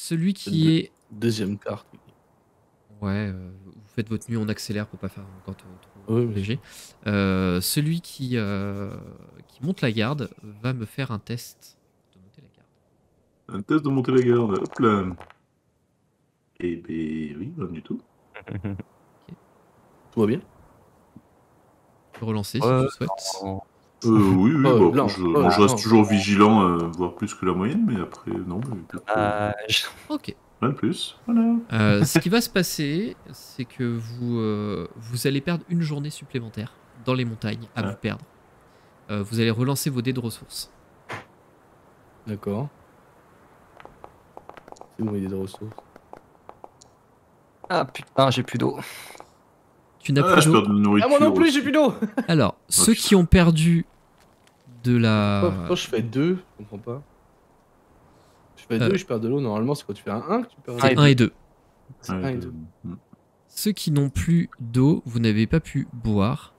celui qui est... Deuxième carte. Ouais, vous faites votre nuit, on accélère pour pas faire encore trop Oui, oui. léger. Celui qui monte la garde va me faire un test de monter la garde. Un test de monter la garde. Hop là. Eh ben oui, pas du tout. Tout va bien? Je peux relancer si tu souhaites. Oui, oui, bon, blanc, je reste toujours vigilant, voire plus que la moyenne, mais après, non. Ok. Rien de plus. Voilà. Ce qui va se passer, c'est que vous allez perdre une journée supplémentaire dans les montagnes à vous perdre. Vous allez relancer vos dés de ressources. D'accord. C'est mon idée de ressources. Ah putain, j'ai plus d'eau. Tu n'as plus d'eau. Ah, moi non plus, j'ai plus d'eau. Alors, ceux qui ont perdu de la... Pourquoi je fais 2? Je comprends pas. Je fais 2 et je perds de l'eau. Normalement, c'est quand tu fais un 1 que tu perds. C'est 1 et 2. C'est 1 et 2. Ceux qui n'ont plus d'eau, vous n'avez pas pu boire.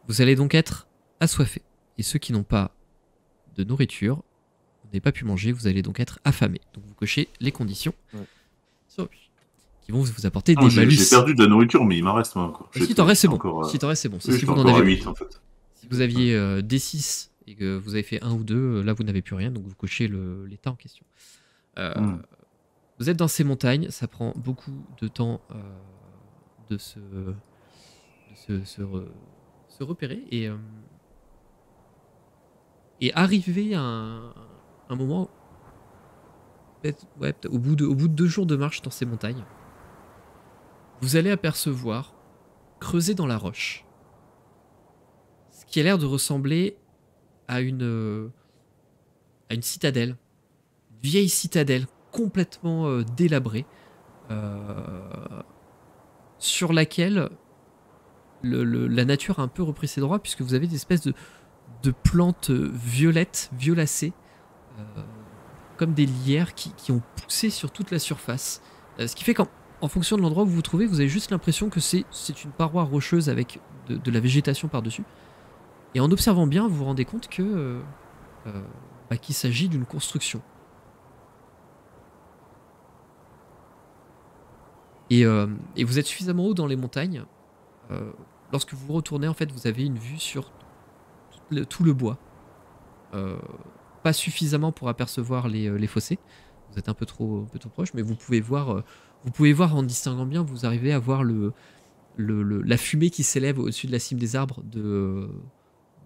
Vous allez donc être assoiffés. Et ceux qui n'ont pas de nourriture, vous n'avez pas pu manger, vous allez donc être affamés. Donc vous cochez les conditions qui vont vous apporter des malus. J'ai perdu de la nourriture, mais il m'en reste moi encore. Si t'en restes, c'est bon. Si t'en restes, c'est bon. Si vous en avez 8 en fait. Si vous aviez D6 et que vous avez fait 1 ou 2, là vous n'avez plus rien, donc vous cochez l'état en question. Vous êtes dans ces montagnes, ça prend beaucoup de temps de se repérer et arriver à un moment, au bout de 2 jours de marche dans ces montagnes, vous allez apercevoir, creusé dans la roche, ce qui a l'air de ressembler à une citadelle, une vieille citadelle complètement délabrée, sur laquelle la nature a un peu repris ses droits, puisque vous avez des espèces de plantes violettes, violacées, comme des lierres qui ont poussé sur toute la surface. Ce qui fait qu'en fonction de l'endroit où vous vous trouvez, vous avez juste l'impression que c'est une paroi rocheuse avec de la végétation par-dessus. Et en observant bien, vous vous rendez compte que qu'il s'agit d'une construction. Et vous êtes suffisamment haut dans les montagnes. Lorsque vous vous retournez, en fait, vous avez une vue sur tout le bois. Pas suffisamment pour apercevoir les fossés. Vous êtes un peu trop proche, mais vous pouvez voir en distinguant bien, vous arrivez à voir la fumée qui s'élève au-dessus de la cime des arbres de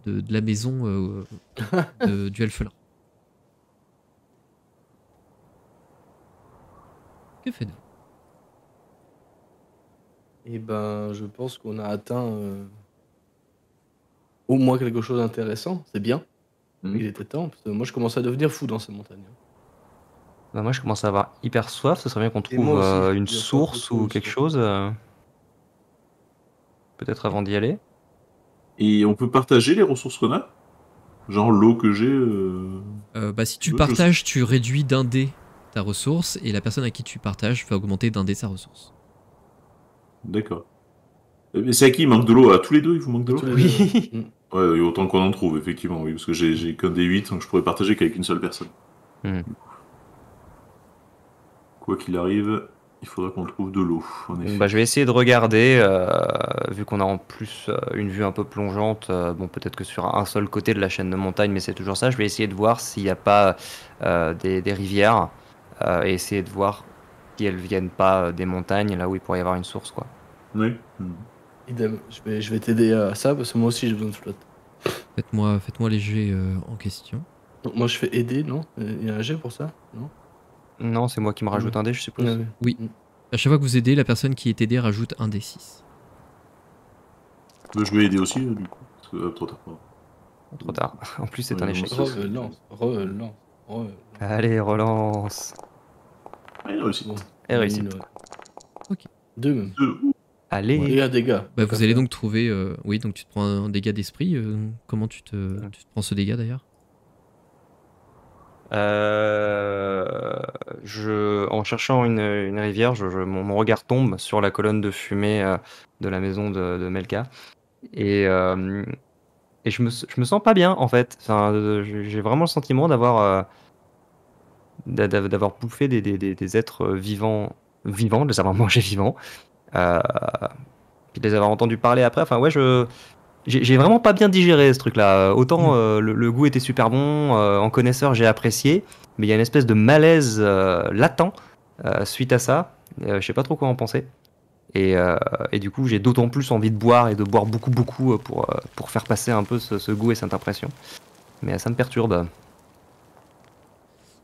la maison du Elfelin. Que faites-vous? Eh ben, je pense qu'on a atteint au moins quelque chose d'intéressant. C'est bien. Il était temps, parce que moi je commence à devenir fou dans ces montagnes. Bah moi je commence à avoir hyper soif, ce serait bien qu'on trouve une source ou quelque chose. Peut-être avant d'y aller. Et on peut partager les ressources qu'on a? Genre l'eau que j'ai... si tu partages, tu réduis d'un dé ta ressource, et la personne à qui tu partages va augmenter d'un dé sa ressource. D'accord. Mais c'est à qui il manque de l'eau? À tous les deux, il vous manque de l'eau? Oui. Ouais, autant qu'on en trouve, effectivement, oui, parce que j'ai qu'un D8, donc je pourrais partager qu'avec une seule personne. Quoi qu'il arrive, il faudra qu'on trouve de l'eau, en effet. Bah, je vais essayer de regarder, vu qu'on a en plus une vue un peu plongeante, bon peut-être que sur un seul côté de la chaîne de montagne, mais c'est toujours ça, je vais essayer de voir s'il n'y a pas des rivières, et essayer de voir si elles viennent pas des montagnes, là où il pourrait y avoir une source, quoi. Oui. Idem, je vais t'aider à ça, parce que moi aussi j'ai besoin de flotte. Faites-moi les jets en question. Donc, moi je fais aider, non? Il y a un jet pour ça? Non? Non, c'est moi qui me rajoute un dé, je suppose. Oui. À chaque fois que vous aidez, la personne qui est aidée rajoute un D6. Je vais aider aussi, du coup. Parce que, trop tard. Trop tard. En plus, c'est un échec. Relance. Allez, relance. Et réussite. Et réussite. Ok. 2 même. Allez. Et un dégât. Vous allez donc trouver... oui, donc tu te prends un dégât d'esprit. Comment tu te prends ce dégât, d'ailleurs? En cherchant une rivière, mon regard tombe sur la colonne de fumée de la maison de Melka. Et je me sens pas bien, en fait. Enfin, j'ai vraiment le sentiment d'avoir d'avoir bouffé des êtres vivants, de les avoir mangés vivants, puis de les avoir entendus parler après. Enfin, ouais, j'ai vraiment pas bien digéré ce truc-là. Autant le goût était super bon, en connaisseur, j'ai apprécié, mais il y a une espèce de malaise latent suite à ça. Je sais pas trop quoi en penser. Et du coup, j'ai d'autant plus envie de boire et de boire beaucoup pour faire passer un peu ce goût et cette impression. Mais ça me perturbe.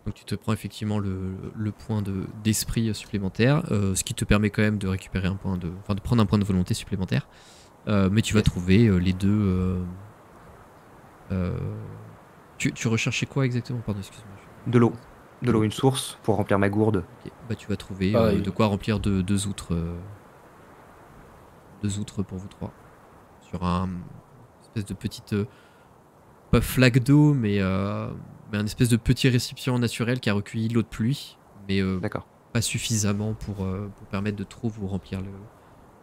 Donc tu te prends effectivement le point d'esprit supplémentaire, ce qui te permet quand même de récupérer de prendre un point de volonté supplémentaire. Mais tu vas trouver les deux. Tu recherchais quoi exactement? Pardon, excuse-moi. De l'eau, une source pour remplir ma gourde. Ok. Bah, tu vas trouver Pareil. de quoi remplir deux outres. Deux outres pour vous trois. Sur un espèce de petite. Pas flaque d'eau, mais un espèce de petit récipient naturel qui a recueilli l'eau de pluie. Mais D'accord. pas suffisamment pour permettre de trop vous remplir le.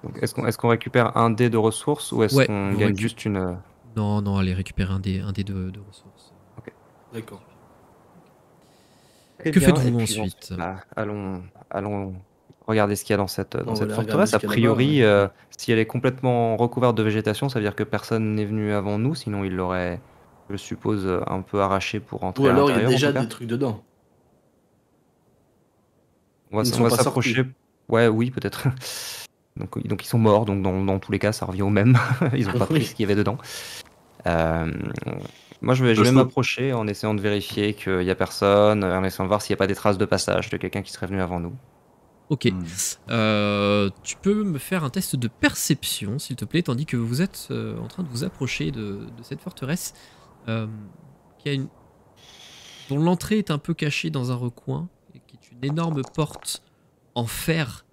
Donc, est-ce qu'on récupère un dé de ressources ou est-ce Ouais, qu'on vous gagne juste une... Non, allez récupérer un des deux de ressources. D'accord. Très Que bien, faites-vous et puis ensuite? allons regarder ce qu'il y a dans cette On va aller regarder forteresse. ce A qu'il y a priori, là-bas, si elle est complètement recouverte de végétation, ça veut dire que personne n'est venu avant nous, sinon il l'aurait, je suppose, un peu arraché pour Ou rentrer à alors il y a l'intérieur en déjà tout cas. des trucs dedans. On Ils ne on sont va pas s'approcher. Ouais, oui, peut-être. Donc ils sont morts, donc dans tous les cas, ça revient au même. Ils ont pas pris Oui. ce qu'il y avait dedans. Euh, Moi, je vais Je peux- m'approcher en essayant de vérifier qu'il n'y a personne, en essayant de voir s'il n'y a pas des traces de passage de quelqu'un qui serait venu avant nous. Ok. Hmm. Tu peux me faire un test de perception, s'il te plaît, tandis que vous êtes en train de vous approcher de cette forteresse qui a dont l'entrée est un peu cachée dans un recoin, et qui est une énorme porte en fer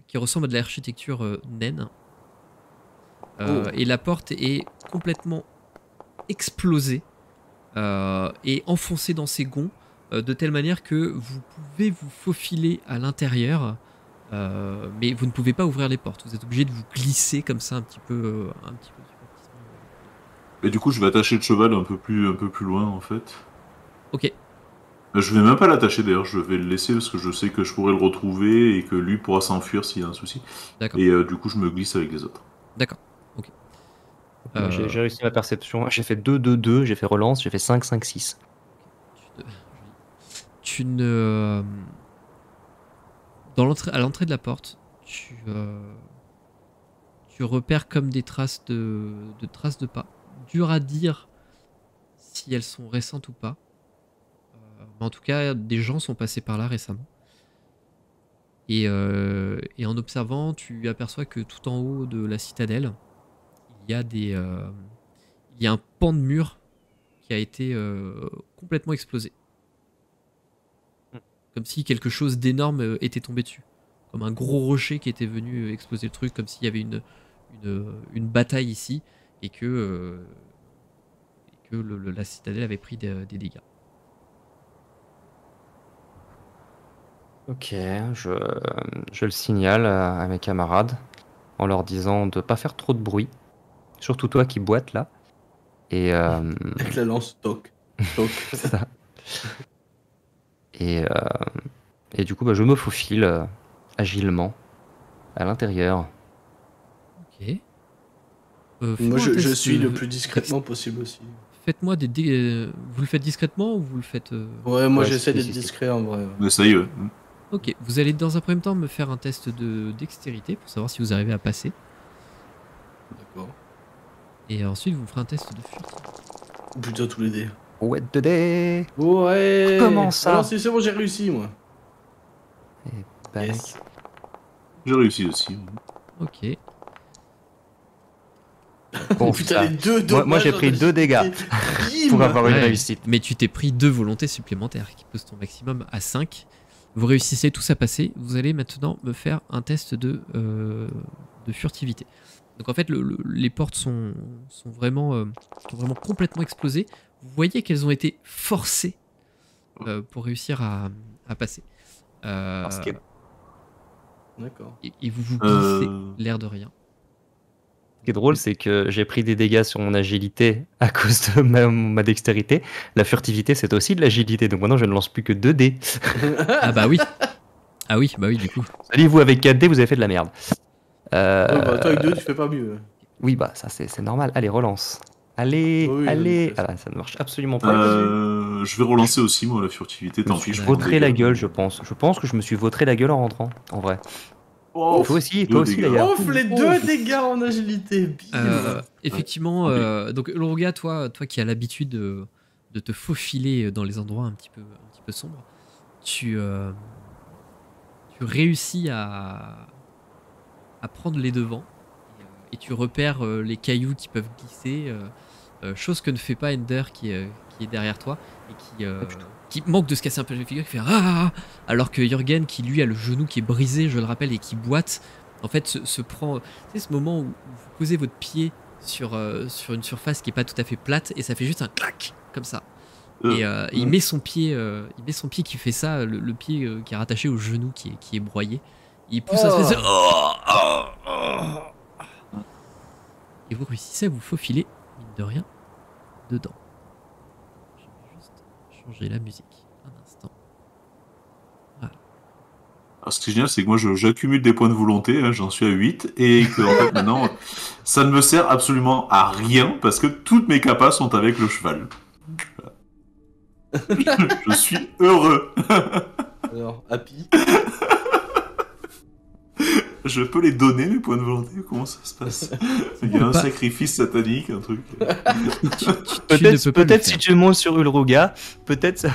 qui ressemble à de l'architecture naine. Et la porte est complètement explosée et enfoncée dans ses gonds de telle manière que vous pouvez vous faufiler à l'intérieur, mais vous ne pouvez pas ouvrir les portes. Vous êtes obligé de vous glisser comme ça un petit peu. Et du coup, je vais attacher le cheval un peu plus loin, en fait. Ok, Je vais même pas l'attacher d'ailleurs, je vais le laisser parce que je sais que je pourrais le retrouver et que lui pourra s'enfuir s'il y a un souci. d'accord, Et du coup, je me glisse avec les autres. d'accord. Ok. Moi, j'ai réussi ma perception. J'ai fait 2, 2, 2, j'ai fait relance, j'ai fait 5, 5, 6. Tu ne. À l'entrée de la porte, tu repères comme des traces de pas. Dur à dire si elles sont récentes ou pas. Mais en tout cas, des gens sont passés par là récemment. Et en observant, tu aperçois que tout en haut de la citadelle, il y a il y a un pan de mur qui a été complètement explosé. Comme si quelque chose d'énorme était tombé dessus. Comme un gros rocher qui était venu exploser le truc, comme s'il y avait une bataille ici et que la citadelle avait pris des dégâts. Ok, je le signale à mes camarades en leur disant de pas faire trop de bruit. Surtout toi qui boites là. Et Avec la lance, toc. Toc. c'est ça. Et du coup, je me faufile agilement à l'intérieur. Ok. Moi, Fais-moi un je test suis de- le plus discrètement possible aussi. Faites-moi des dés. Vous le faites discrètement ou vous le faites. Ouais, moi Ouais, j'essaie si, d'être si, si. discret en vrai. Mais ça y est. Ok, vous allez dans un premier temps me faire un test de dextérité pour savoir si vous arrivez à passer. D'accord. Et ensuite, vous ferez un test de fuite. Putain, tous les dés. Ouais, de dés. Ouais. Comment ça? Alors, c'est bon, j'ai réussi, moi. Bac. Yes. J'ai réussi aussi. Ok. Bon, Putain, ça. les deux Moi, j'ai dommages pris en 2 dégâts Bim. pour avoir une Ouais, réussite. Mais tu t'es pris 2 volontés supplémentaires qui poussent ton maximum à 5. Vous réussissez tous à passer. Vous allez maintenant me faire un test de furtivité. Donc en fait, les portes sont vraiment complètement explosées. Vous voyez qu'elles ont été forcées pour réussir à passer. D'accord. Et vous vous glissez Euh. l'air de rien. Ce qui est drôle, c'est que j'ai pris des dégâts sur mon agilité à cause de ma dextérité. La furtivité, c'est aussi de l'agilité, donc maintenant je ne lance plus que 2 dés. Ah bah oui. Ah oui, bah oui, du coup. Allez, vous avec 4 dés, vous avez fait de la merde. Ouais, bah, toi avec 2, tu fais pas mieux. Oui, bah ça c'est normal. Allez, relance. Allez, Oui, allez. oui, Ah, ça ne marche absolument pas. Je vais relancer aussi, moi, la furtivité. Je me Tant suis pis, vautré la dégâts. gueule, je pense. Je pense que je me suis vautré la gueule en rentrant, en vrai. Oh, Toi aussi, deux toi aussi dégâts. d'ailleurs. Ouf, les 2 dégâts en agilité. Bim. Effectivement, donc Ulruga, toi qui as l'habitude de te faufiler dans les endroits un petit peu sombres, tu réussis à prendre les devants et tu repères les cailloux qui peuvent glisser, chose que ne fait pas Ender qui est derrière toi et qui manque de se casser un peu la figure, qui fait ah, alors que Jürgen qui lui a le genou qui est brisé, je le rappelle, et qui boite, en fait se prend, tu sais, ce moment où vous posez votre pied sur une surface qui est pas tout à fait plate et ça fait juste un clac comme ça. Et il met son pied qui fait ça, le pied qui est rattaché au genou qui est broyé. Il pousse un espèce de et vous réussissez à vous faufiler, mine de rien, dedans. Je vais juste changer la musique un instant. Alors, ce qui est génial, c'est que moi, j'accumule des points de volonté, hein, j'en suis à 8, et que en fait, maintenant, ça ne me sert absolument à rien, parce que toutes mes capas sont avec le cheval. Je suis heureux. Alors, happy. Je peux les donner, mes points de volonté? Comment ça se passe? Il y a un sacrifice satanique, un truc. Peut-être si tu montes sur Ulruga, peut-être ça.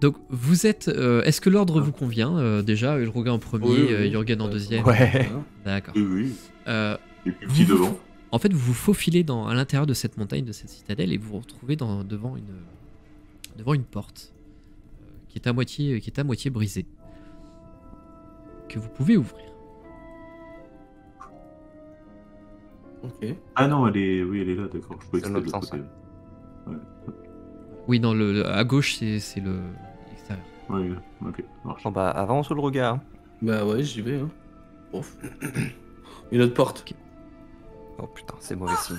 Donc vous êtes... est-ce que l'ordre vous convient déjà? Ulruga en premier, Oui. Jürgen en deuxième. Ouais. D'accord. Oui. Euh, Les plus petits devant. En fait, vous vous faufilez à l'intérieur de cette montagne, de cette citadelle, et vous vous retrouvez devant une porte qui est à moitié brisée, que vous pouvez ouvrir. Ok. Ah non, elle est là, d'accord. Je croyais que C'est c'était de l'autre l'autre sens, côté. Oui, non, à gauche, c'est l'extérieur. Ouais, ok, ça marche. Bon bah avance Ulruga. Hein. Bah ouais, j'y vais. Hein. Ouf. Une autre porte. Ok. Oh putain, c'est mauvais signe.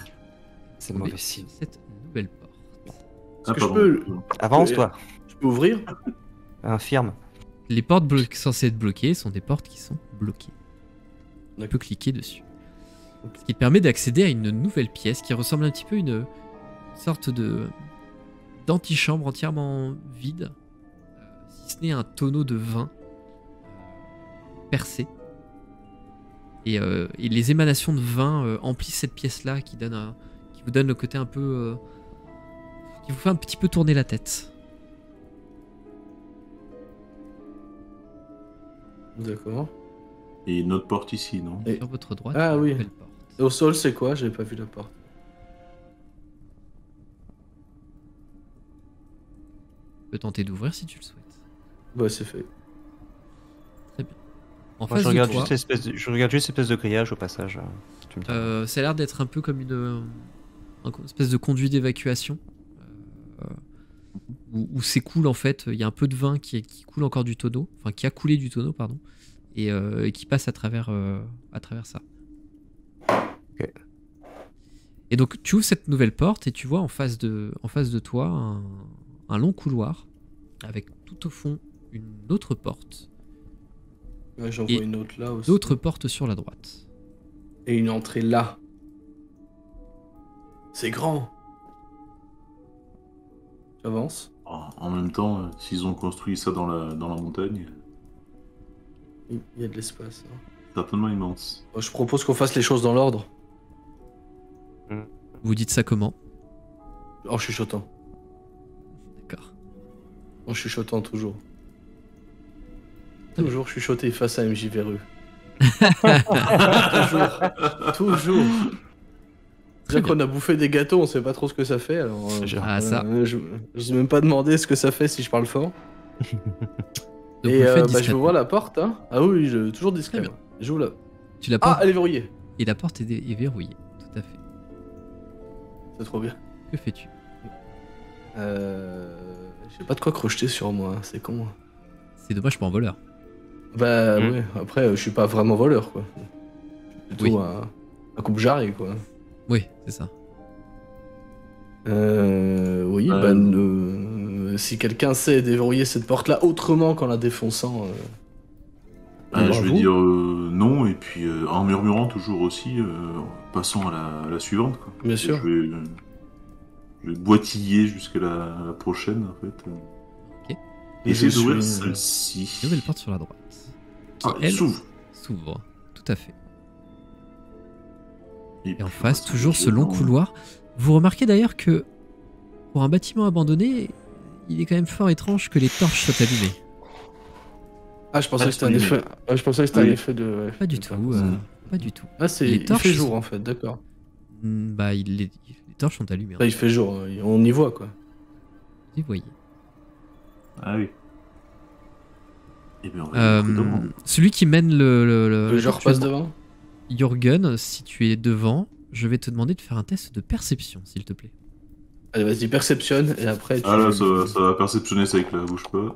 C'est mauvais signe. Cette nouvelle porte. Est-ce que je peux... Avance toi. Je peux ouvrir? Infirme. Les portes censées être bloquées sont des portes qui sont bloquées. Tu peux cliquer dessus. Ce qui te permet d'accéder à une nouvelle pièce qui ressemble un petit peu à une sorte d'antichambre entièrement vide, si ce n'est un tonneau de vin percé. Et les émanations de vin emplissent cette pièce-là qui vous donne le côté un peu... qui vous fait un petit peu tourner la tête. D'accord. Et une autre porte ici, non? Et- Sur votre droite, Ah une oui. nouvelle porte. Et au sol, c'est quoi? J'avais pas vu la porte. Tu peux tenter d'ouvrir si tu le souhaites. Bah, c'est fait. Très bien. En Moi, face je regarde de toi, juste cette espèce de grillage au passage. Tu me dis. ça a l'air d'être un peu comme une espèce de conduit d'évacuation où s'écoule en fait, il y a un peu de vin qui coule encore du tonneau, enfin qui a coulé du tonneau, pardon, et qui passe à travers ça. Ok. Et donc tu ouvres cette nouvelle porte et tu vois en face de toi un long couloir avec tout au fond une autre porte, Ouais, j'en Et vois une autre là aussi. d'autres portes sur la droite. Et une entrée là. C'est grand. J'avance. En même temps, s'ils ont construit ça dans la montagne, Il y a de l'espace. Hein. certainement immense. Moi, je propose qu'on fasse les choses dans l'ordre. Vous dites ça comment? En chuchotant. D'accord. En chuchotant toujours. Très bien. Toujours chuchoter face à MJ Verru. Toujours. Très Déjà qu'on a bouffé des gâteaux, on sait pas trop ce que ça fait. Alors, Ah, ça. je n'ai même pas demandé ce que ça fait si je parle fort. Donc Et vous le faites je discrètement. vois la porte. Hein. Ah oui, toujours discret. Très bien. moi. J'ouvre la... Tu la Ah, portes elle est verrouillée. et la porte est verrouillée. Tout à fait. C'est trop bien. Que fais-tu? J'ai pas de quoi crocheter sur moi, c'est con. C'est dommage pour un voleur. Bah ouais, après je suis pas vraiment voleur quoi. Plutôt Oui. un coupe-jarret, quoi. Oui, c'est ça. Oui, si quelqu'un sait déverrouiller cette porte-là autrement qu'en la défonçant, Je vais bravo. dire non, et puis en murmurant toujours aussi, passons à la suivante. Quoi. Bien sûr. Je vais boitiller jusqu'à la prochaine, en fait. Ok. Et Je essayer d'ouvrir suis- celle-ci. Nouvelle porte sur la droite. Qui, Ah, elle, s'ouvre. s'ouvre. Tout à fait. Et en puis, face, c'est toujours ce long gênant. couloir. Vous remarquez d'ailleurs que pour un bâtiment abandonné, il est quand même fort étrange que les torches soient allumées. Ah, je pensais que c'était un Oui. effet. Ouais, je pensais que c'était un Oui. effet de. ouais, Pas du de tout. faire Mm. ça. Pas du tout. Ah, c'est. Les Il torches fait jour sont- en fait, d'accord. Bah, les torches sont allumées. Bah, il fait jour, on y voit quoi. Vous voyez. Ah oui. Eh bien, on va être prudent. Celui qui mène Le genre passe devant. Jürgen, si tu es devant, je vais te demander de faire un test de perception, s'il te plaît. Allez, vas-y, perceptionne et après tu. Ah là, ça va perceptionner ça avec la bouche pas.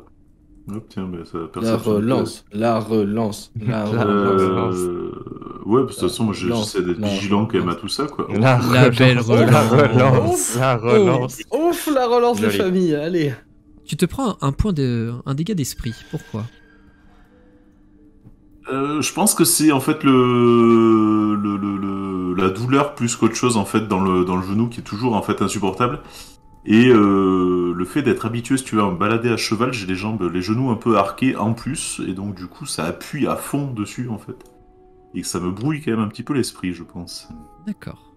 Hop, tiens, mais ça La perceptionne. relance, la relance, la La relance. Ouais, parce que de toute façon, moi Lance, j'essaie d'être lance, vigilant quand même à lance. tout ça, quoi. La belle relance. La relance. Ouf, la relance de Joli. famille, allez. Tu te prends un dégât d'esprit. Pourquoi? Je pense que c'est en fait la douleur plus qu'autre chose en fait dans le genou qui est toujours en fait insupportable. Et le fait d'être habitué, si tu veux, à me balader à cheval, j'ai les genoux un peu arqués en plus, et donc du coup ça appuie à fond dessus en fait. Et que ça me brouille quand même un petit peu l'esprit, je pense. D'accord.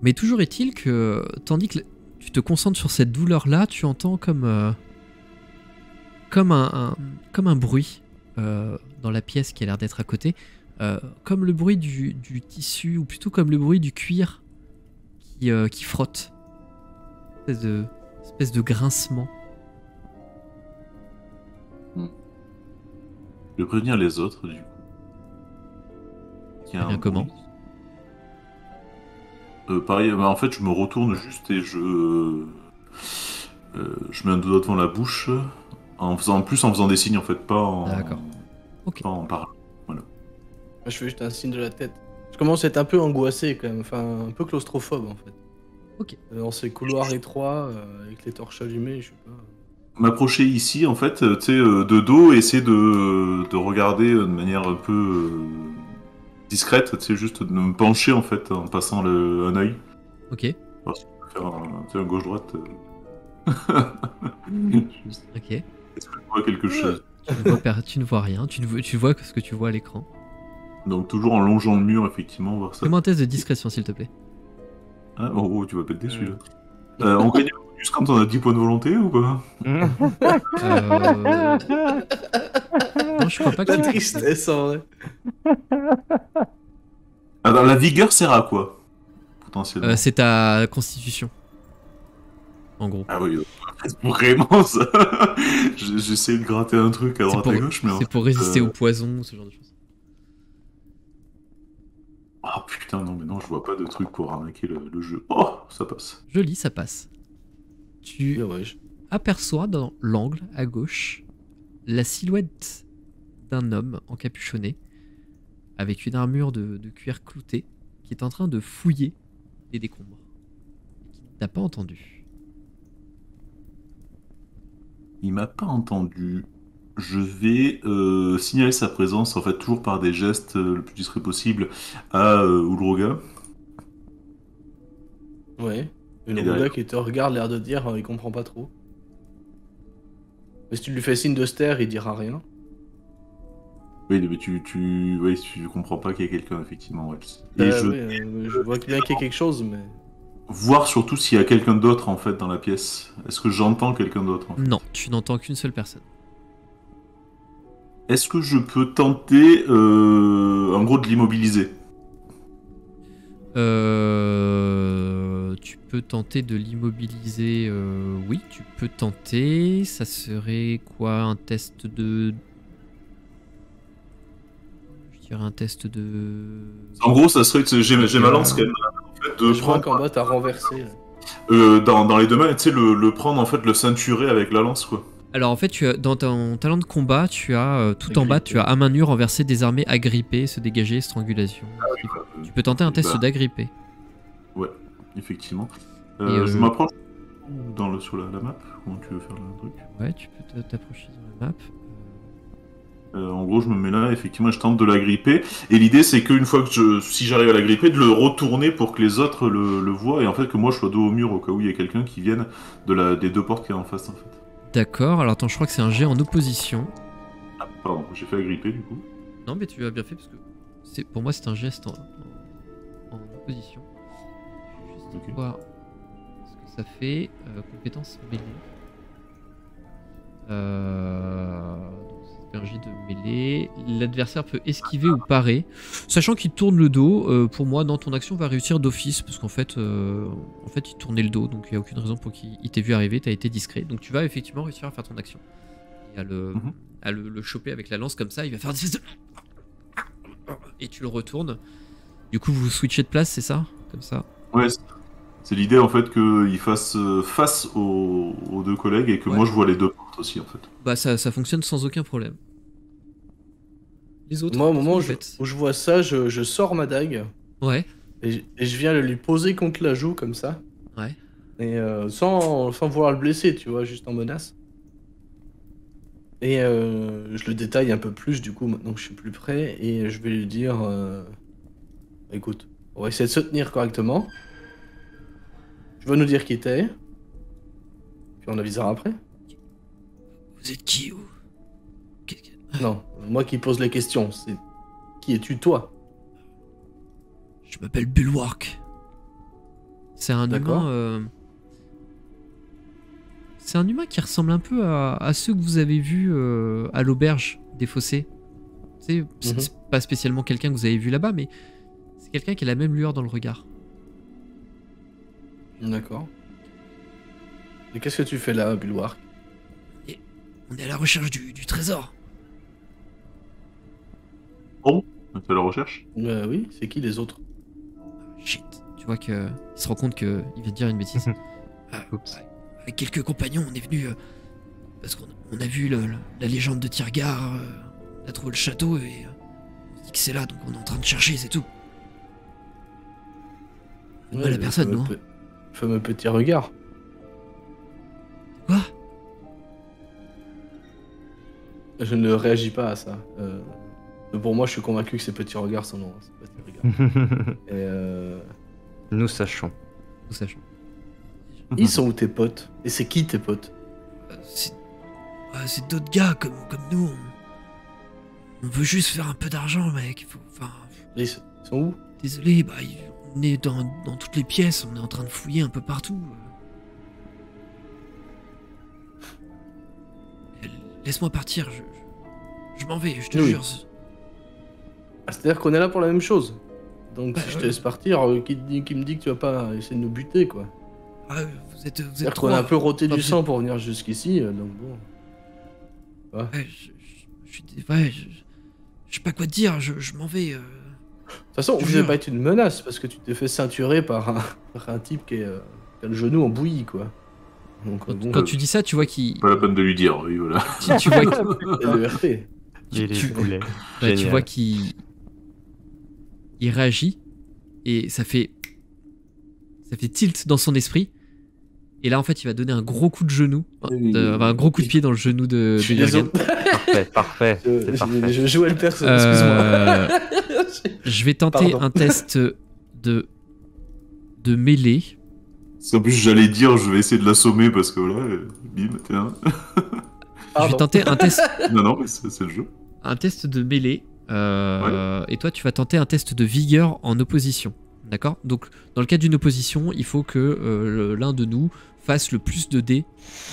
Mais toujours est-il que, tandis que tu te concentres sur cette douleur-là, tu entends comme un bruit dans la pièce qui a l'air d'être à côté, comme le bruit du tissu, ou plutôt comme le bruit du cuir qui frotte. Espèce de grincement. Je vais prévenir les autres du coup. Qu'il y a Bien, un comment? bruit. Pareil, bah, en fait je me retourne juste et je mets un doigt devant la bouche en faisant des signes en fait, pas en D'accord. Ok. pas en parlant. Moi, je fais juste un signe de la tête. Je commence à être un peu angoissé quand même, enfin un peu claustrophobe en fait. Ok. Dans ces couloirs étroits, avec les torches allumées, je sais pas. M'approcher ici en fait, tu sais, de dos, et essayer de regarder de manière un peu discrète, tu sais, juste de me pencher en fait en passant un œil. Ok. Faire un gauche-droite. Juste. Ok. Est-ce que je vois quelque chose? Tu ne vois rien. Tu vois ce que tu vois à l'écran. Donc toujours en longeant le mur, effectivement, voir ça. Fais-moi un test de discrétion, s'il te plaît. Ah, oh, tu vas pas être déçu là. On gagne un bonus quand on a 10 points de volonté ou pas? Non, je crois pas que La tu... tristesse en vrai. Alors la vigueur sert à quoi? Potentiellement. C'est ta constitution. En gros. Ah oui, vraiment ça. J'essaie de gratter un truc à droite à gauche, mais en C'est pour fait, résister au poison, ce genre de choses. Ah putain, non, mais non, je vois pas de truc pour arnaquer le jeu. Oh, ça passe. Joli, ça passe. Tu Bien, ouais. aperçois dans l'angle à gauche la silhouette d'un homme encapuchonné avec une armure de cuir clouté qui est en train de fouiller les décombres. Et qui n'a pas entendu. Il m'a pas entendu. Je vais signaler sa présence, en fait, toujours par des gestes le plus discret possible à Ulroga. Ouais. Une Et Ruga derrière. qui te regarde, l'air de dire, il comprend pas trop. Mais si tu lui fais signe de se taire, il dira rien. Oui, mais tu comprends pas qu'il y a quelqu'un, effectivement. Ouais. Et Je vois bien qu'il y a quelque chose, mais. voir surtout s'il y a quelqu'un d'autre, en fait, dans la pièce. Est-ce que j'entends quelqu'un d'autre, en fait? Non, tu n'entends qu'une seule personne. Est-ce que je peux tenter, en gros, de l'immobiliser? Tu peux tenter de l'immobiliser. Oui, tu peux tenter. Ça serait quoi? Un test de. Je dirais un test de. En gros, ça serait, j'ai ma lance quand même, en fait, de Je crois prendre qu'en bas, t'as renversé. dans les deux mains, et tu sais, le prendre, en fait, le ceinturer avec la lance, quoi. Alors en fait, dans ton talent de combat, tu as tout en bas, tu as à main nue, renverser, désarmer, agripper, se dégager, strangulation. Tu peux tenter un test d'agripper. Ouais, effectivement. Et, je m'approche sur la map. Comment tu veux faire le truc? Ouais, tu peux t'approcher sur la map. En gros, je me mets là, effectivement, je tente de l'agripper. Et l'idée, c'est qu'une fois que si j'arrive à l'agripper, de le retourner pour que les autres le voient. Et en fait, que moi, je sois dos au mur au cas où il y a quelqu'un qui vienne des deux portes qui est en face, en fait. D'accord, alors attends, je crois que c'est un jet en opposition. Ah, pardon, j'ai fait agripper, du coup. Non, mais tu as bien fait, parce que pour moi, c'est un geste en opposition. Je vais juste voir ce que ça fait. Compétence mêlée. Donc c'est un jet de mêlée. L'adversaire peut esquiver ou parer. Sachant qu'il tourne le dos, pour moi, dans ton action, va réussir d'office. Parce qu'en fait, il tournait le dos. Donc il n'y a aucune raison pour qu'il t'ait vu arriver. Tu as été discret. Donc tu vas effectivement réussir à faire ton action. Et à le choper avec la lance comme ça. Il va faire et tu le retournes. Du coup, vous switchez de place, c'est ça? Comme ça. Ouais, c'est l'idée en fait qu'il fasse face aux deux collègues et que moi je vois les deux portes aussi en fait. Bah ça fonctionne sans aucun problème. Les autres. Moi, au moment où je vois ça, je sors ma dague. Ouais. Et je viens le lui poser contre la joue comme ça. Ouais. Et sans vouloir le blesser, tu vois, juste en menace. Et je le détaille un peu plus du coup maintenant que je suis plus près. Et je vais lui dire écoute, on va essayer de se tenir correctement. Tu vas nous dire qui t'es. Puis on avisera après. Vous êtes qui, vous? Non, moi qui pose les questions, c'est... Qui es-tu, toi? Je m'appelle Bulwark. C'est un humain... C'est un humain qui ressemble un peu à ceux que vous avez vus à l'auberge des Fossés. C'est pas spécialement quelqu'un que vous avez vu là-bas, mais c'est quelqu'un qui a la même lueur dans le regard. D'accord. Et qu'est-ce que tu fais là, Bulwark? On est à la recherche du trésor. Oh, tu fais la recherche? Oui, c'est qui les autres? Shit. Tu vois qu'il se rend compte qu'il vient de dire une bêtise. Avec quelques compagnons, on est venu parce qu'on a vu la légende de Tyrgar, on a trouvé le château et on se dit que c'est là, donc on est en train de chercher, c'est tout. Ouais, la personne, non? Fameux petit regard. Quoi? Je ne réagis pas à ça. Pour moi, je suis convaincu que ces petits regards sont non, c'est pas des regards. Et Nous sachons. Nous sachons. Ils sont où tes potes? Et c'est qui tes potes? C'est d'autres gars comme nous. On veut juste faire un peu d'argent, mec. Ils sont où? Désolé, on est dans toutes les pièces, on est en train de fouiller un peu partout. Laisse-moi partir, je m'en vais, je te jure. C'est-à-dire qu'on est là pour la même chose. Donc si je te laisse partir, qui me dit que tu vas pas essayer de nous buter, quoi? Vous êtes C'est-à-dire qu'on a un peu roté du sang pour venir jusqu'ici, donc bon. Ouais, je sais pas quoi te dire, je m'en vais. De toute façon, vous n'avez pas été une menace, parce que tu t'es fait ceinturer par un type qui a le genou en bouillie, quoi. Donc, quand tu dis ça, tu vois qu'il... Pas la peine de lui dire, oui, voilà. tu vois c'est le RP. Tu vois qu'il réagit, et ça fait tilt dans son esprit. Et là, en fait, il va donner un gros coup de genou, un gros coup de pied dans le genou de Jürgen. Parfait. Je jouais le perso, excuse-moi. Je vais tenter un test de mêlée. En plus, j'allais dire, je vais essayer de l'assommer parce que voilà, bim, tiens. Je vais tenter un test. Non, mais c'est le jeu. Un test de mêlée. Et toi, tu vas tenter un test de vigueur en opposition. D'accord? Donc, dans le cas d'une opposition, il faut que l'un de nous fasse le plus de dés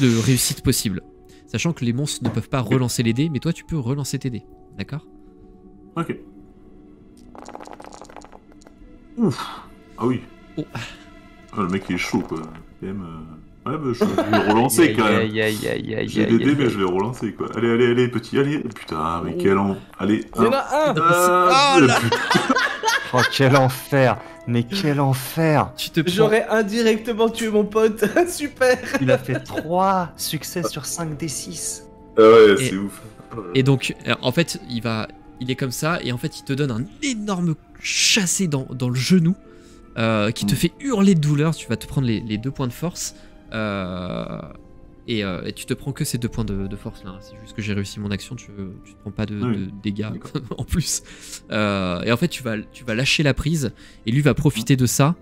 de réussite possible. Sachant que les monstres ne peuvent pas relancer les dés, mais toi, tu peux relancer tes dés. D'accord? Ok. Ouf. Ah oui. Oh. Ah, le mec il est chaud quoi. Ouais, bah, je vais relancer quand même. J'ai des dés, mais je vais relancer quoi. Allez, petit, allez. Putain, mais quel an. Allez. Il y en a un. Oh, quel enfer! Mais quel enfer! Tu te prends... J'aurais indirectement tué mon pote. Super. Il a fait 3 succès sur 5 des 6. Ah ouais, Et- c'est ouf. Et donc, en fait, il est comme ça, et en fait, il te donne un énorme chassé dans le genou, qui te fait hurler de douleur. Tu vas te prendre les 2 points de force, et tu te prends que ces 2 points de force là. C'est juste que j'ai réussi mon action, tu te prends pas de dégâts en plus. Et en fait, tu vas lâcher la prise, et lui va profiter de ça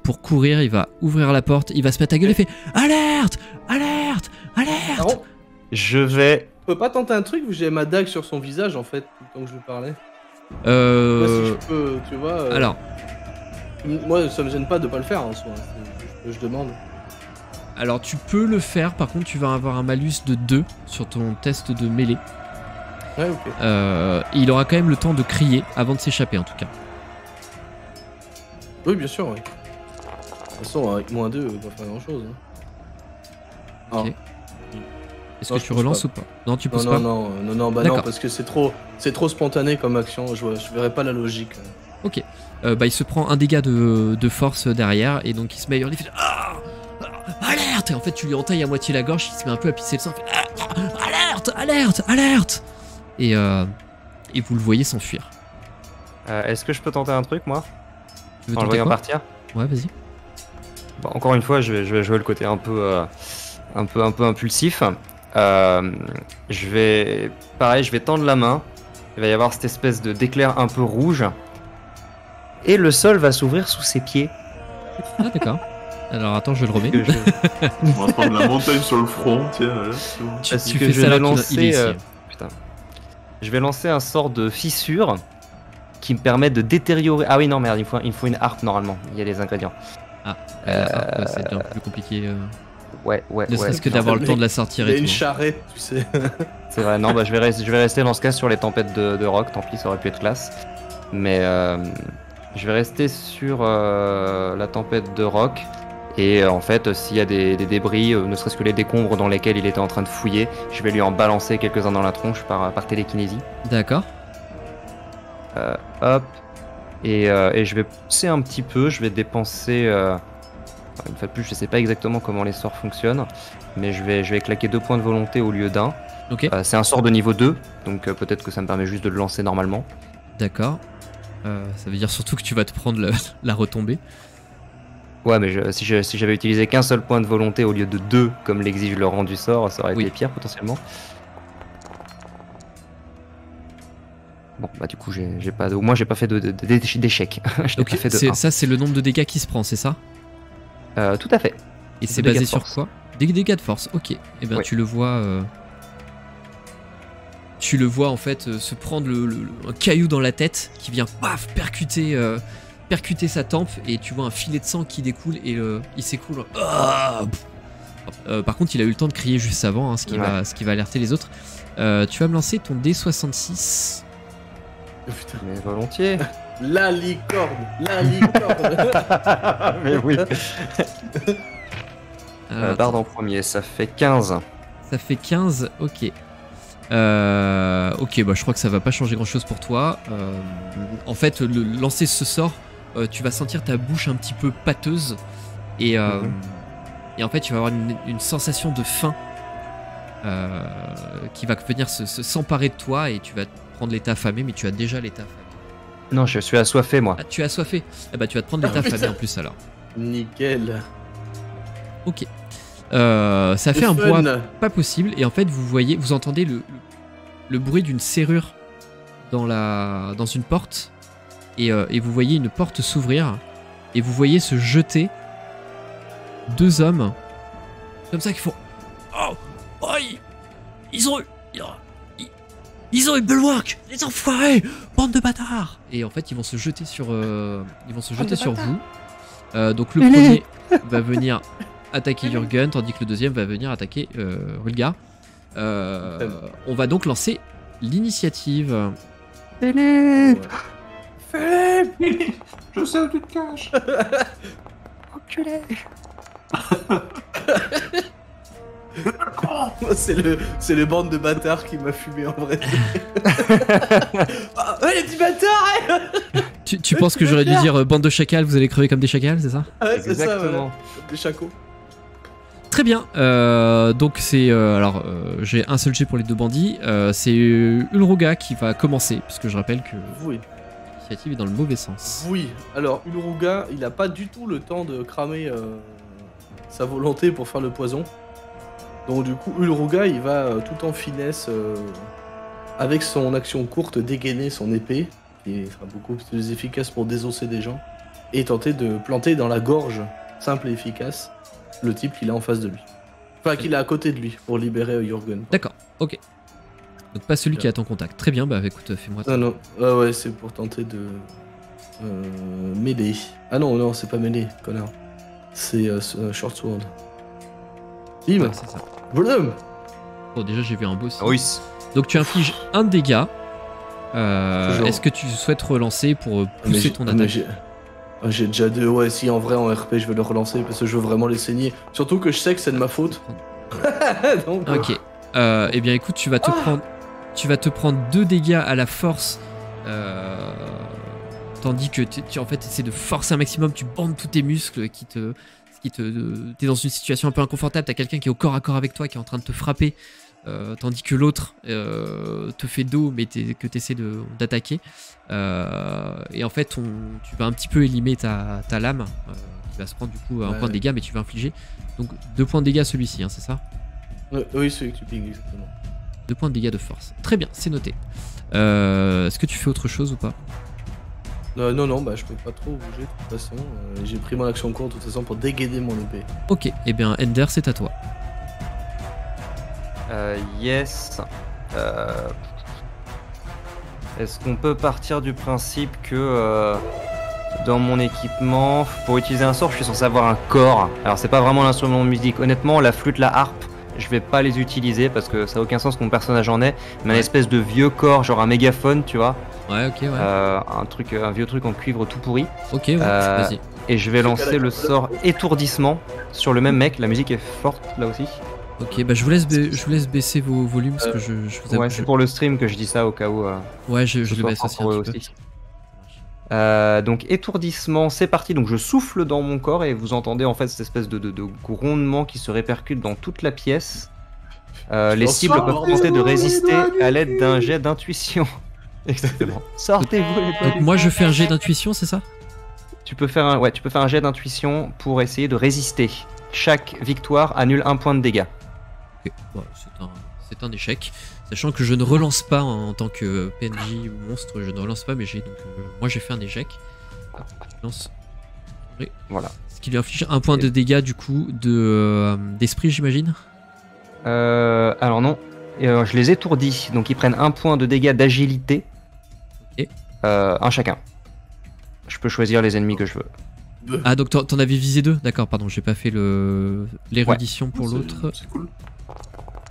pour courir. Il va ouvrir la porte, il va se mettre à gueuler, il fait alerte, alerte, alerte. Alors, Je vais. je peux pas tenter un truc vu que j'ai ma dague sur son visage en fait, tout le temps que je lui parlais. Moi, si je peux, tu vois. Alors, Moi, ça me gêne pas de pas le faire en soi. C'est juste que je demande. alors tu peux le faire, par contre tu vas avoir un malus de 2 sur ton test de mêlée. Ouais, ok. Et il aura quand même le temps de crier avant de s'échapper en tout cas. Oui, bien sûr, oui. De toute façon, avec moins 2, on va faire grand chose. Hein. Ok. Est-ce Non, que je tu pousse relances pas. ou pas? Non, tu pousses Non, pas. non, bah non, D'accord. parce que c'est trop spontané comme action. Je verrais pas la logique. Ok. Il se prend un dégât de force derrière et donc il se met à hurler, il fait ah, ah, alerte. Et en fait tu lui entailles à moitié la gorge, il se met un peu à pisser le sang, il fait ah, alerte, alerte, alerte. Et vous le voyez s'enfuir. Est-ce que je peux tenter un truc, moi? Tu veux En le tenter voyant quoi? partir? Ouais, vas-y. Bon, encore une fois, je vais jouer le côté un peu impulsif. Je vais tendre la main. Il va y avoir cette espèce d'éclair un peu rouge. Et le sol va s'ouvrir sous ses pieds. Ah d'accord. Alors attends, je le remets. Que je- On va se prendre la montagne sur le front, tiens, là, c'est bon. Parce Tu que fais je ça vais là, lancer, il est ici. Putain. Je vais lancer un sort de fissure qui me permet de détériorer. Ah oui, non, merde, il me faut une harpe normalement. Il y a les ingrédients. Ah, d'accord, c'est un peu plus compliqué. Ouais. Ne serait-ce que d'avoir le temps de la sortir Il y a et une tout. charrette, tu sais. C'est vrai, non, bah je vais rester dans ce cas sur les tempêtes de roc. Tant pis, ça aurait pu être classe. Mais je vais rester sur la tempête de roc. Et en fait, s'il y a des débris, ne serait-ce que les décombres dans lesquels il était en train de fouiller, je vais lui en balancer quelques-uns dans la tronche par télékinésie. D'accord. Hop. Et je vais pousser un petit peu, je vais dépenser... une fois de plus, je sais pas exactement comment les sorts fonctionnent, mais je vais claquer 2 points de volonté au lieu d'un. Ok. C'est un sort de niveau 2, donc peut-être que ça me permet juste de le lancer normalement. D'accord. Ça veut dire surtout que tu vas te prendre la retombée. Ouais, mais si j'avais utilisé qu'un seul point de volonté au lieu de 2, comme l'exige le rang du sort, ça aurait Oui. été pire potentiellement. Bon, bah du coup, au moins j'ai pas fait d'échec. Je n'ai Donc pas fait de 1. ça c'est le nombre de dégâts qui se prend, c'est ça? Tout à fait. Et C'est c'est des dégâts basé de sur force. quoi? Des dégâts de force, ok. Et ben Ouais. tu le vois. Tu le vois en fait se prendre un caillou dans la tête qui vient paf percuter sa tempe et tu vois un filet de sang qui découle et il s'écoule. Ah par contre, il a eu le temps de crier juste avant, hein, ce qui va alerter les autres. Tu vas me lancer ton D66. Putain. Mais volontiers. La licorne. Mais oui. Alors, Bard en premier, ça fait 15. ça fait 15, ok. Ok, bah je crois que ça va pas changer grand chose pour toi. En fait, lancer ce sort, tu vas sentir ta bouche un petit peu pâteuse et en fait, tu vas avoir une sensation de faim qui va venir s'emparer de toi et tu vas prendre l'état affamé, mais tu as déjà l'état affamé. Non, je suis assoiffé, moi. Ah, tu es assoiffé. Eh bah, tu vas te prendre l'état affamé en plus alors. Nickel. Ok. Ça fait C'est un fun. bois pas possible et en fait vous entendez le bruit d'une serrure dans une porte et vous voyez une porte s'ouvrir et vous voyez se jeter 2 hommes comme ça qui font oh ils ont eu bulwark, les enfoirés, bande de bâtards. Et en fait ils vont se jeter sur vous. Donc le premier va venir attaquer Jürgen, tandis que le deuxième va venir attaquer Rulgar. On va donc lancer l'initiative. Ouais. Je sais où tu te caches. Enculé. C'est le bande de bâtards qui m'a fumé en vrai. Ah, ouais, les petits bâtards. Tu penses que j'aurais dû dire bande de chacals, vous allez crever comme des chacals, c'est ça? Ouais, c'est ça, Exactement. ouais. Des chacos. Très bien. Donc c'est j'ai un seul jet pour les deux bandits. C'est Ulruga qui va commencer, puisque je rappelle que Oui. l'initiative est dans le mauvais sens. Oui. Alors, Ulruga, il a pas du tout le temps de cramer sa volonté pour faire le poison. Donc du coup, Ulruga, il va tout en finesse, avec son action courte, dégainer son épée, qui sera beaucoup plus efficace pour désosser des gens, et tenter de planter dans la gorge, simple et efficace, le type qu'il a en face de lui. Enfin, qu'il a à côté de lui, pour libérer Jürgen. D'accord, ok. Donc pas celui qui est à ton contact. Très bien, bah écoute, fais-moi ça. Non, non, ouais, c'est pour tenter de... mêlée. Ah non, c'est pas mêlée, connard. C'est short sword. Bim. Ouais, c'est ça. Bonhomme. Oh, déjà j'ai vu un boss. Oui. Donc tu infliges un dégât. Toujours. Est-ce que tu souhaites relancer pour pousser ton attaque? J'ai déjà deux. Ouais, si en vrai en RP je vais le relancer parce que je veux vraiment les saigner. Surtout que je sais que c'est de ma faute. Donc, Ok. Eh bien écoute, tu vas te prendre 2 dégâts à la force. Tandis que tu en fait essaies de forcer un maximum, tu bandes tous tes muscles t'es dans une situation un peu inconfortable, t'as quelqu'un qui est au corps à corps avec toi, qui est en train de te frapper, tandis que l'autre te fait dos, mais que t'essaies d'attaquer. Et en fait, tu vas un petit peu élimer ta lame, qui va se prendre du coup un point de dégâts, mais tu vas infliger. Donc 2 points de dégâts celui-ci, hein, c'est ça? oui, celui que tu piques, exactement. 2 points de dégâts de force. Très bien, c'est noté. Est-ce que tu fais autre chose ou pas? Non, bah je peux pas trop bouger de toute façon. J'ai pris mon action courte de toute façon pour dégainer mon épée. Ok, eh bien Ender, c'est à toi. Yes. Est-ce qu'on peut partir du principe que dans mon équipement, pour utiliser un sort, je suis censé avoir un corps. Alors c'est pas vraiment l'instrument de musique. Honnêtement, la flûte, la harpe, je vais pas les utiliser parce que ça a aucun sens que mon personnage en ait. Mais un espèce de vieux corps, genre un mégaphone, tu vois. Ouais, ok, ouais. Un vieux truc en cuivre tout pourri. Ok, ouais, vas-y. Et je vais lancer le sort étourdissement sur le même mec. La musique est forte là aussi. Ok, bah je vous laisse baisser vos volumes parce que je vous avoue. Ouais, c'est pour le stream que je dis ça au cas où. Ouais, je ce le soit baisse aussi un pour eux petit peu. Donc étourdissement, c'est parti. Donc je souffle dans mon corps et vous entendez en fait cette espèce de grondement qui se répercute dans toute la pièce. Les cibles peuvent tenter de résister à l'aide d'un jet d'intuition. Exactement. Sortez-vous les Donc moi je fais un jet d'intuition, c'est ça? Tu peux faire un jet d'intuition pour essayer de résister. Chaque victoire annule 1 point de dégâts. Ok, bon, c'est un échec. Sachant que je ne relance pas en tant que PNJ ou monstre, je ne relance pas mes jets. Donc moi j'ai fait un échec. Je lance. Voilà. Ce qui lui inflige 1 point de dégâts du coup d'esprit, j'imagine. Alors non. Je les étourdis, donc ils prennent 1 point de dégâts d'agilité. Et un chacun. Je peux choisir les ennemis que je veux. Ah, donc t'en avais visé 2? D'accord, pardon, j'ai pas fait l'érudition pour l'autre. C'est cool.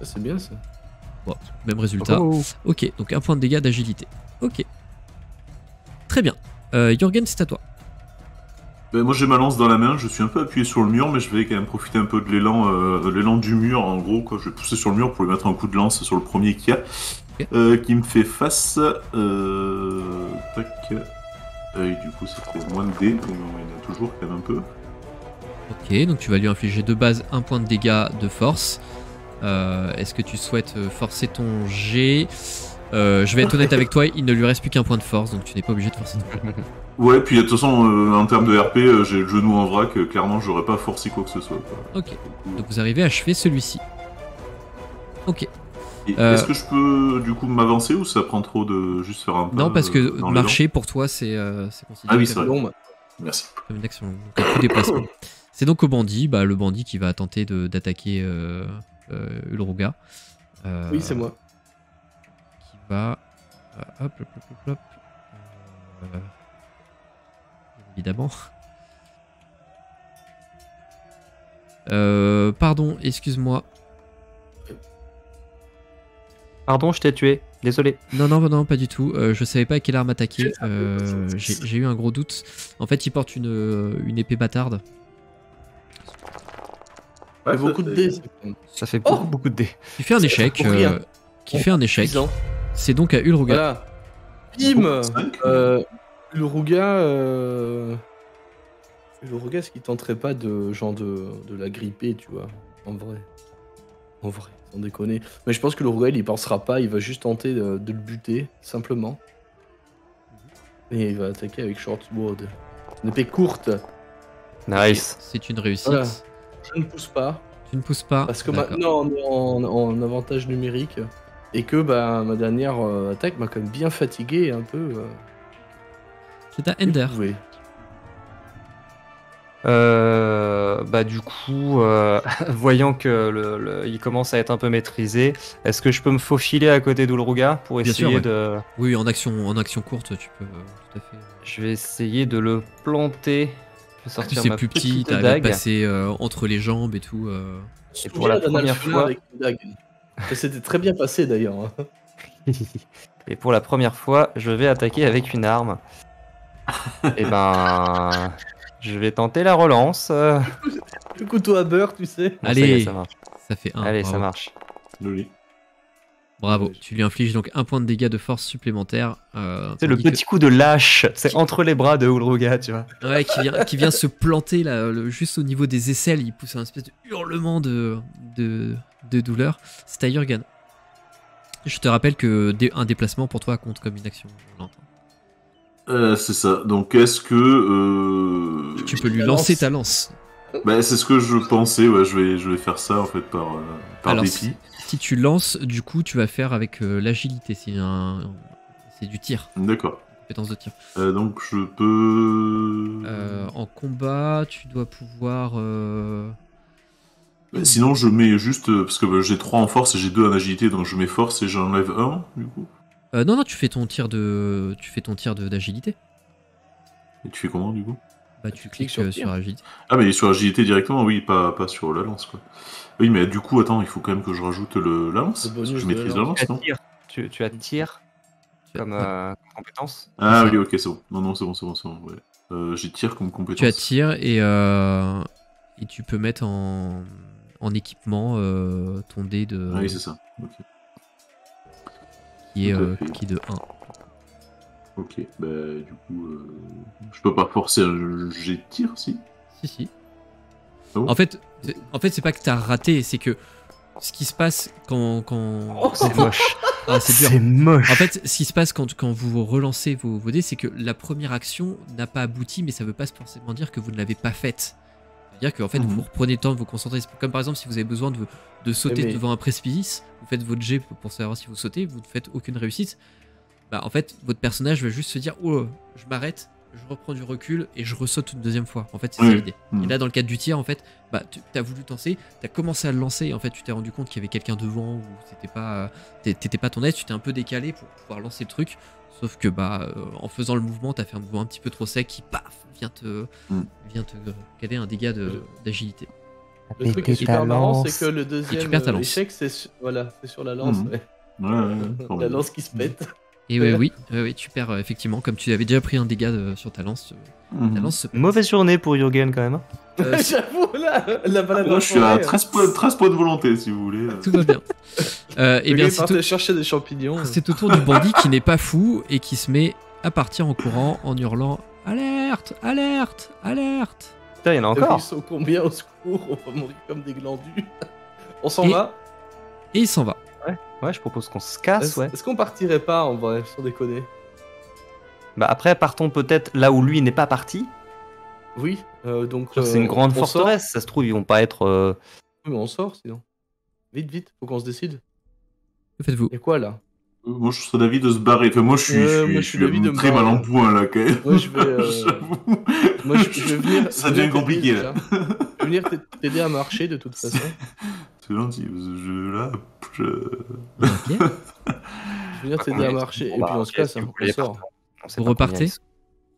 C'est bien ça. Bon, même résultat. Oh. Ok, donc 1 point de dégâts d'agilité. Ok. Très bien. Jürgen, c'est à toi. Ben, moi j'ai ma lance dans la main, je suis un peu appuyé sur le mur, mais je vais quand même profiter un peu de l'élan du mur. En gros, quoi, je vais pousser sur le mur pour lui mettre un coup de lance sur le premier qu'il y a, qui me fait face. Tac. Et du coup, ça fait moins de dés, mais bon, il y en a toujours quand même un peu. Ok, donc tu vas lui infliger de base 1 point de dégâts de force. Est-ce que tu souhaites forcer ton jet? Je vais être honnête avec toi, il ne lui reste plus qu'un point de force, donc tu n'es pas obligé de forcer ton jet. Ouais, puis de toute façon, en termes de RP, j'ai le genou en vrac, clairement, j'aurais pas forcé quoi que ce soit. Quoi. Ok, donc vous arrivez à achever celui-ci. Ok. Et est-ce que je peux du coup m'avancer ou ça prend trop de juste faire un pas? Non, parce que dans marcher pour toi c'est considéré Ah oui, c'est vrai. Bon, Merci. comme une action. Donc t'as tout déplacement. C'est donc au bandit, le bandit qui va tenter d'attaquer Ulruga. oui, c'est moi. Qui va. Hop. Évidemment. Pardon, excuse-moi. Pardon, je t'ai tué. Désolé. Non, pas du tout. Je savais pas à quelle arme attaquer. J'ai eu un gros doute. En fait, il porte une épée bâtarde. Ouais, beaucoup de dés. Ça fait beaucoup de dés. Qui fait un échec. C'est donc à Ulruga. Voilà. Bim. Ulruga, est-ce qu'il tenterait pas de la gripper, tu vois, en vrai, sans déconner. Mais je pense que l'Uruga, il y pensera pas, il va juste tenter de le buter simplement. Et il va attaquer avec Short Sword, une épée courte. Nice. C'est une réussite. Voilà. Je ne pousse pas Tu ne pousses pas. parce que D'accord. maintenant on est en avantage numérique et que ma dernière attaque m'a quand même bien fatigué un peu. C'est à Ender. Oui. Bah du coup, voyant que il commence à être un peu maîtrisé, est-ce que je peux me faufiler à côté d'Ulruga pour Bien sûr, essayer ouais. de... Oui, en action courte, tu peux tout à fait. Je vais essayer de le planter. Je vais sortir C'est ma plus petit, petite t'arrives à te dague. passer entre les jambes et tout. Et pour la première fois- avec une dague. Ça s'était très bien passé d'ailleurs. Hein. Et pour la première fois, je vais attaquer avec une arme. Et ben, je vais tenter la relance. Le couteau à beurre, tu sais. Bon, ça y Allez, est, ça marche. ça fait 1. Allez, bravo. ça marche. Joli. Bravo. Ouais, Tu lui infliges donc 1 point de dégâts de force supplémentaire. C'est le tandis que- petit coup de lâche. C'est entre les bras de Ulruga, tu vois. Ouais, qui vient se planter là, juste au niveau des aisselles. Il pousse un espèce de hurlement de douleur. C'est à Jurgen. Je te rappelle que un déplacement pour toi compte comme une action. On l'entend. C'est ça. Donc est-ce que Tu peux lui La lancer lance. ta lance. bah, c'est ce que je pensais. Ouais, je vais faire ça en fait par Alors, dépit. si tu lances, du coup, tu vas faire avec l'agilité. C'est du tir, D'accord. compétence de tir. Donc je peux. En combat, tu dois pouvoir. Sinon, je mets juste parce que j'ai 3 en force et j'ai 2 en agilité, donc je mets force et j'enlève 1 du coup. Non, tu fais ton tir d'agilité. Et tu fais comment du coup? Bah, tu cliques cliques sur tir. sur agilité. Ah, mais sur agilité directement, oui, pas sur la lance quoi. Oui, mais du coup, attends, il faut quand même que je rajoute la lance. Le bonus Parce que je de la maîtrise la lance. lance, non? Tu attires comme compétence. Ah C'est oui, ok, c'est bon. Non, c'est bon, ouais. J'ai tir comme compétence. Tu attires et tu peux mettre en équipement ton dé de Ah oui, c'est ça. Ok. qui est tout à fait. qui est de 1. Ok, bah du coup, je peux pas forcer un jet de tir, si. Si. Ah bon En fait, c'est pas que t'as raté, c'est que ce qui se passe quand C'est moche. Ah, c'est dur. C'est moche. En fait, ce qui se passe quand vous relancez vos dés, c'est que la première action n'a pas abouti, mais ça veut pas forcément dire que vous ne l'avez pas faite. C'est-à-dire qu'en fait, Mhm. vous reprenez le temps de vous concentrer. Comme par exemple, si vous avez besoin de sauter Mais- devant un précipice, vous faites votre jet pour savoir si vous sautez, vous ne faites aucune réussite. Bah, en fait, votre personnage va juste se dire: oh, je m'arrête, je reprends du recul et je ressaute une deuxième fois. En fait, c'est ça Oui. l'idée. Mhm. Et là, dans le cadre du tir, en fait, bah, t'as voulu te lancer, t'as commencé à le lancer, et en fait, tu t'es rendu compte qu'il y avait quelqu'un devant ou t'étais pas ton aise, tu t'es un peu décalé pour pouvoir lancer le truc. Sauf que en faisant le mouvement, t'as fait un mouvement un petit peu trop sec qui paf vient te caler un dégât d'agilité. Le truc qui est super marrant, c'est que le deuxième perds ta lance. échec, c'est sur la lance. Mhm. Ouais. Ouais, La lance qui se pète. Et oui, tu perds effectivement, comme tu avais déjà pris un dégât sur ta lance, ta lance se pète. Mauvaise journée pour Jürgen quand même. J'avoue, là, la balade Moi, en je suis à forêt, 13 points de volonté, si vous voulez. Tout va bien. le Et gars, bien, il partait chercher des champignons. c'est au tour du bandit qui n'est pas fou et qui se met à partir en courant en hurlant: alerte, alerte, alerte. Putain, il y en a encore. Ils sont combien au secours? On va mourir comme des glandus. On s'en Et- va? Et il s'en va. Ouais, je propose qu'on se casse, ouais. Est-ce qu'on partirait pas en vrai, sans déconner? Bah après, partons peut-être là où lui n'est pas parti. Oui, donc. C'est une grande on sort. forteresse, ça se trouve, ils vont pas être... Oui, mais on sort sinon. Vite, faut qu'on se décide. Que faites-vous? Et quoi là? Moi, je serais d'avis de se barrer. Enfin, moi, je suis d'avis de me très mal barrer. en point, là, quand même. Moi, je vais. J'avoue. Moi, je vais venir. Ça je vais devient venir compliqué, t'aider, là. déjà. Je vais venir t'aider à marcher de toute façon. C'est gentil, parce que là, Ok. Je vais venir t'aider à marcher. Et puis on se casse, hein, on sort. Vous repartez?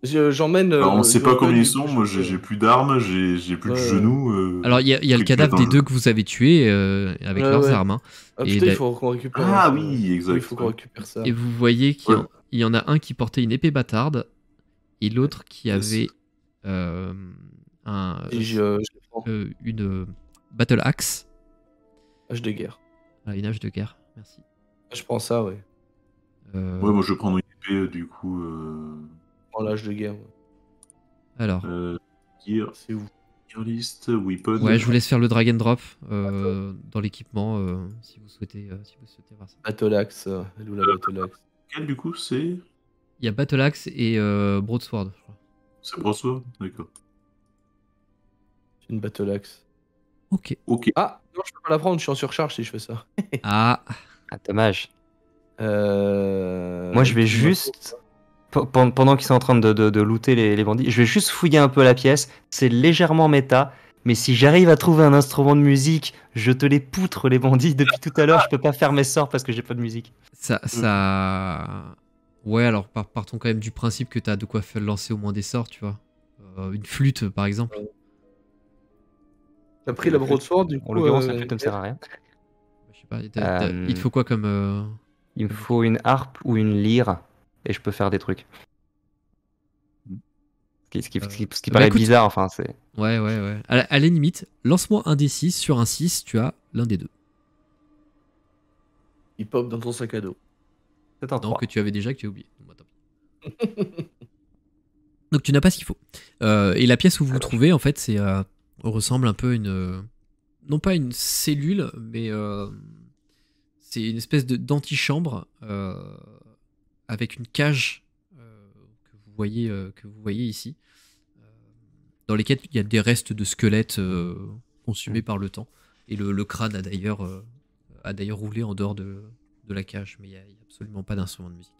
J'emmène. on sait pas combien ils sont. du coup, Moi, je peux- j'ai plus d'armes, j'ai plus de Ouais. genoux. Alors, il y a le truc cadavre dans des le deux jeu. que vous avez tués avec Ouais, leurs ouais. armes. Ah Et putain, la- il faut qu'on récupère. Ah ça. oui, exact. Oui, il faut qu'on récupère ça. Et vous voyez qu'il Ouais. y en a un qui portait une épée bâtarde et l'autre qui Yes. avait Et je le prends. une battle axe. Hache de guerre. Une hache de guerre, merci. Je prends ça, ouais. Euh, Ouais, moi, je vais prendre une épée, du coup. prends l'âge de guerre. Alors, Gear, C'est où? gear list, weapon. ouais, je vous laisse faire le drag and drop dans l'équipement si vous souhaitez voir ça. Battle Axe. Elle est où la Battle Axe? Quel du coup c'est Il y a Battle Axe et Broadsword, je crois. C'est Brosword. D'accord. C'est une Battle Axe. Ok. Ok. Ah, non, je peux pas la prendre, je suis en surcharge si je fais ça. Ah, Ah, dommage. Moi, Moi, je vais juste, pendant qu'ils sont en train de looter les bandits, je vais juste fouiller un peu la pièce. C'est légèrement méta, mais si j'arrive à trouver un instrument de musique, je te les poutre, les bandits. Depuis tout à l'heure, je peux pas faire mes sorts parce que j'ai pas de musique. ça... Ouais, alors partons quand même du principe que t'as de quoi faire lancer au moins des sorts, tu vois. Une flûte, par exemple. T'as pris la broadsword, du coup. En l'occurrence, la flûte ne me sert à rien. Je sais pas, il te faut quoi comme... Il me faut une harpe ou une lyre, et je peux faire des trucs. Ce qui bah paraît écoute- bizarre, enfin, c'est... Ouais. À la limite, lance-moi un D6. Sur un 6, tu as l'un des deux. Il pop dans ton sac à dos. C'est un Non, 3. que tu avais déjà, que tu as oublié. Bon, bah, tant pis. Donc tu n'as pas ce qu'il faut. Et la pièce où vous vous trouvez, en fait, ressemble un peu à une... non pas une cellule, mais c'est une espèce d'antichambre avec une cage que vous voyez ici, dans lesquelles il y a des restes de squelettes consumés par le temps. Et le crâne a d'ailleurs roulé en dehors de la cage, mais il n'y a absolument pas d'instrument de musique.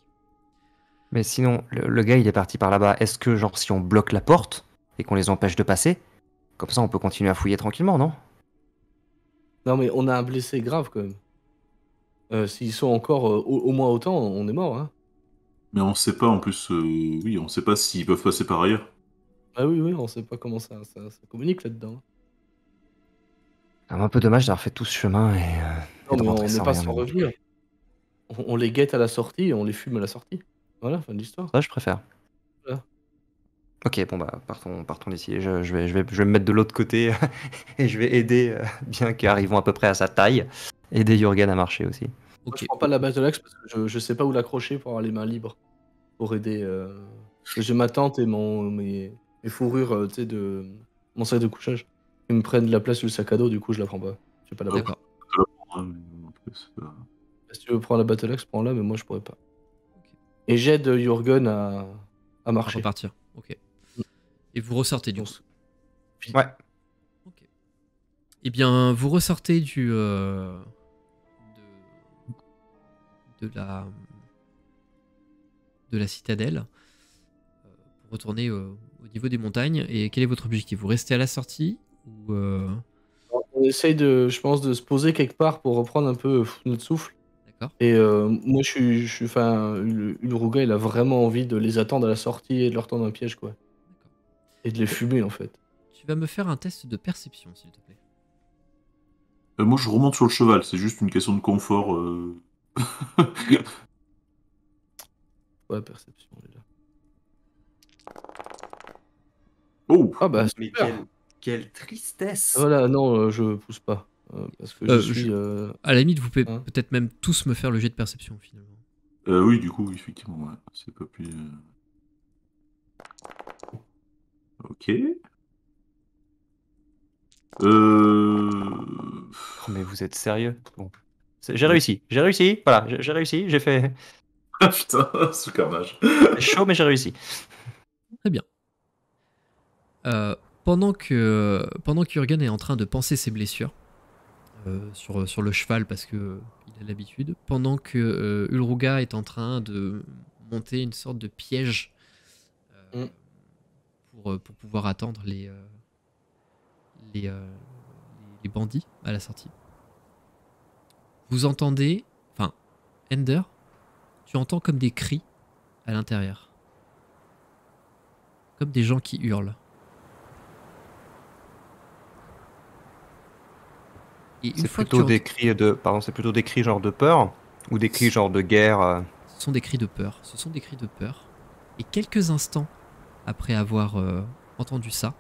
Mais sinon, le gars, il est parti par là-bas. Est-ce que, genre, si on bloque la porte et qu'on les empêche de passer, comme ça, on peut continuer à fouiller tranquillement, non? Non, mais on a un blessé grave quand même. S'ils sont encore au moins autant, on est mort. Hein. Mais on sait pas en plus. Oui, on sait pas s'ils peuvent passer par ailleurs. Ah oui, on sait pas comment ça communique là-dedans. C'est un peu dommage d'avoir fait tout ce chemin et Non, de mais on rentrer n'est sans pas rien. sans revenir. On les guette à la sortie et on les fume à la sortie. Voilà, fin de l'histoire. Ça, je préfère. Voilà. Ok, bon bah partons d'ici. Je vais me mettre de l'autre côté et je vais aider, bien qu'arrivons à peu près à sa taille, aider Jürgen à marcher aussi. Moi, Ok. je prends pas la Battle Axe parce que je sais pas où l'accrocher pour avoir les mains libres. Pour aider. J'ai ma tente et mes fourrures, tu sais, de mon sac de couchage. Ils me prennent de la place sur le sac à dos, du coup, je la prends pas. J'ai pas la Battle D'accord. Ouais, mais après, c'est pas- Si tu veux prendre la Battle Axe, prends-la, mais moi, je pourrais pas. Et j'aide Jürgen à À marcher. repartir. Ok. Et vous ressortez du coup. Ouais. Ok. Eh bien, vous ressortez de la citadelle pour retourner au niveau des montagnes. Et quel est votre objectif? Vous restez à la sortie ou On essaye je pense, de se poser quelque part pour reprendre un peu notre souffle. D'accord. Et moi, enfin, Ulruga, il a vraiment envie de les attendre à la sortie et de leur tendre un piège, quoi. D'accord. Et de les fumer, en fait. Tu vas me faire un test de perception, s'il te plaît. Moi, je remonte sur le cheval. C'est juste une question de confort. Ouais, perception, elle est là. Oh. Ah bah, Mais super. quelle tristesse. Voilà, non, je pousse pas. Parce que je suis... À la limite, vous pouvez Hein peut-être même tous me faire le jet de perception, finalement. Oui, du coup, effectivement, ouais. C'est pas plus. Ok. Oh, mais vous êtes sérieux? Bon. J'ai réussi, voilà, j'ai réussi, j'ai fait Ah putain, ce carnage. chaud, mais j'ai réussi. Très bien. Pendant que Jürgen est en train de panser ses blessures sur le cheval parce que il a l'habitude, pendant que Ulruga est en train de monter une sorte de piège pour pouvoir attendre les bandits à la sortie. Vous entendez, enfin, Ender, tu entends comme des cris à l'intérieur. Comme des gens qui hurlent. Et une C'est fois que plutôt tu des cris de, pardon, c'est plutôt des cris genre de peur ou des cris genre de guerre. Ce sont des cris de peur. Ce sont des cris de peur. Et quelques instants après avoir entendu ça,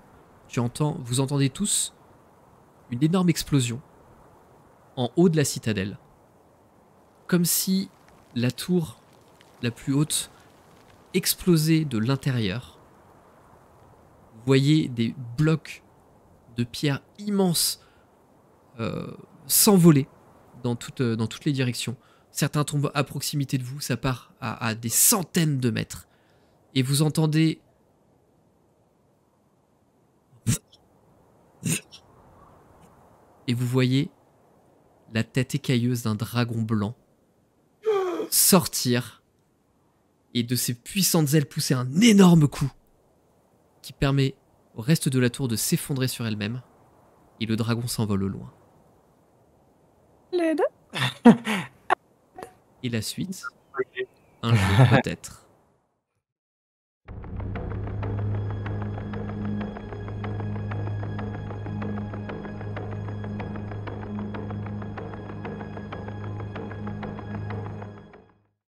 vous entendez tous une énorme explosion en haut de la citadelle. Comme si la tour la plus haute exploser de l'intérieur. Vous voyez des blocs de pierre immenses s'envoler dans toutes les directions. Certains tombent à proximité de vous, ça part à des centaines de mètres. Et vous entendez... Et vous voyez la tête écailleuse d'un dragon blanc sortir et de ses puissantes ailes pousser un énorme coup qui permet au reste de la tour de s'effondrer sur elle-même et le dragon s'envole au loin. Et la suite, un jour peut-être.